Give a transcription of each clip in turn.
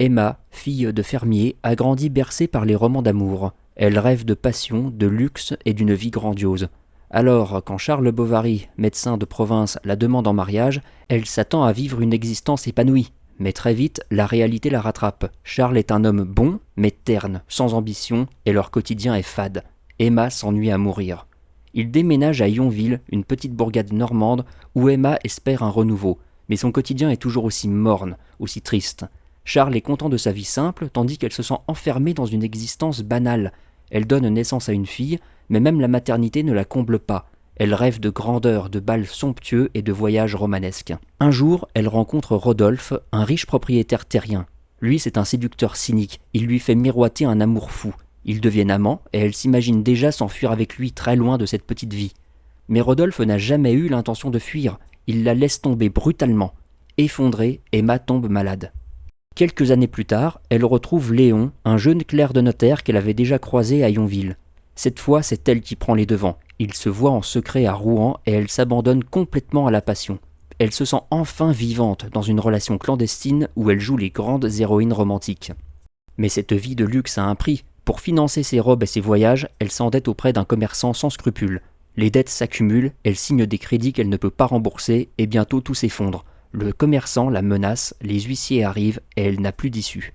Emma, fille de fermier, a grandi bercée par les romans d'amour. Elle rêve de passion, de luxe et d'une vie grandiose. Alors, quand Charles Bovary, médecin de province, la demande en mariage, elle s'attend à vivre une existence épanouie. Mais très vite, la réalité la rattrape. Charles est un homme bon, mais terne, sans ambition, et leur quotidien est fade. Emma s'ennuie à mourir. Ils déménagent à Yonville, une petite bourgade normande, où Emma espère un renouveau. Mais son quotidien est toujours aussi morne, aussi triste. Charles est content de sa vie simple, tandis qu'elle se sent enfermée dans une existence banale. Elle donne naissance à une fille, mais même la maternité ne la comble pas. Elle rêve de grandeur, de bals somptueux et de voyages romanesques. Un jour, elle rencontre Rodolphe, un riche propriétaire terrien. Lui, c'est un séducteur cynique. Il lui fait miroiter un amour fou. Ils deviennent amants et elle s'imagine déjà s'enfuir avec lui très loin de cette petite vie. Mais Rodolphe n'a jamais eu l'intention de fuir. Il la laisse tomber brutalement. Effondrée, Emma tombe malade. Quelques années plus tard, elle retrouve Léon, un jeune clerc de notaire qu'elle avait déjà croisé à Yonville. Cette fois, c'est elle qui prend les devants. Il se voit en secret à Rouen et elle s'abandonne complètement à la passion. Elle se sent enfin vivante dans une relation clandestine où elle joue les grandes héroïnes romantiques. Mais cette vie de luxe a un prix. Pour financer ses robes et ses voyages, elle s'endette auprès d'un commerçant sans scrupules. Les dettes s'accumulent, elle signe des crédits qu'elle ne peut pas rembourser et bientôt tout s'effondre. Le commerçant la menace, les huissiers arrivent et elle n'a plus d'issue.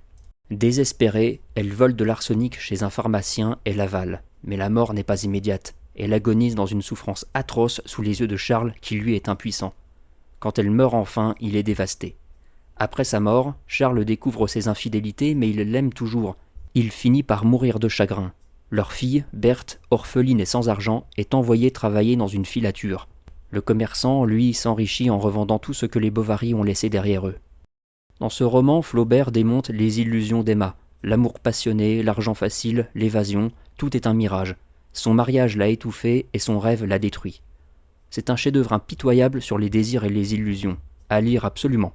Désespérée, elle vole de l'arsenic chez un pharmacien et l'avale. Mais la mort n'est pas immédiate. Elle agonise dans une souffrance atroce sous les yeux de Charles qui lui est impuissant. Quand elle meurt enfin, il est dévasté. Après sa mort, Charles découvre ses infidélités mais il l'aime toujours. Il finit par mourir de chagrin. Leur fille, Berthe, orpheline et sans argent, est envoyée travailler dans une filature. Le commerçant, lui, s'enrichit en revendant tout ce que les Bovary ont laissé derrière eux. Dans ce roman, Flaubert démonte les illusions d'Emma. L'amour passionné, l'argent facile, l'évasion, tout est un mirage. Son mariage l'a étouffée et son rêve l'a détruit. C'est un chef-d'œuvre impitoyable sur les désirs et les illusions. À lire absolument.